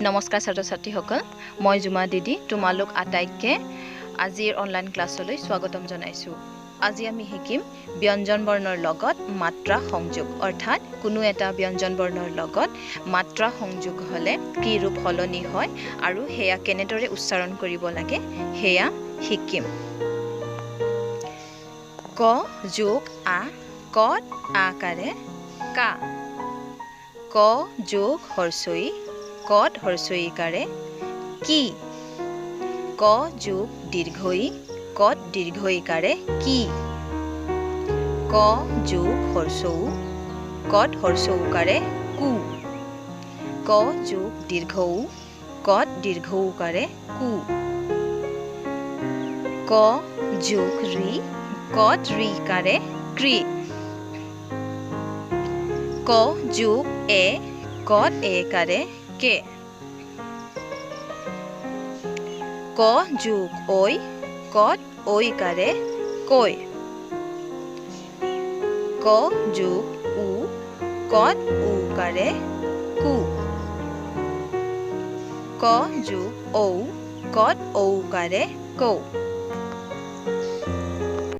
নমস্কাৰ ছাত্ৰ ছাত্ৰীসকল মই জুমা দিদি তোমালোক আটাইকে আজিৰ অনলাইন ক্লাছলৈ স্বাগতম জনাইছো। আজি আমি শিকিম ব্যঞ্জন বৰ্ণৰ লগত মাত্ৰা সংযোগ অৰ্থাৎ কোনো এটা ব্যঞ্জন বৰ্ণৰ লগত মাত্ৰা সংযোগ হলে কি ৰূপ সলনি হয় আৰু হেয়া কেনেদৰে উচ্চাৰণ কৰিব লাগে হেয়া শিকিম। ক যোগ আ কত আকাৰে কা ক যোগ হৰসই কত হৰসইকাৰে কি ক যোগ দীৰ্ঘই কত দীৰ্ঘইকাৰে কি ক যোগ হৰসৌ কত হৰসৌকাৰে কু ক যোগ দীৰ্ঘৌ কত দীৰ্ঘৌকাৰে কু ক যোগ ৰি কত ৰিকাৰে ক্ৰি ক যোগ এ কত একাৰে কে ক যোগ ঐ কত ঐকাৰে কৈ ক যোগ উ কত উকাৰে কু ক যোগ ঔ কত ঔকাৰে কৌ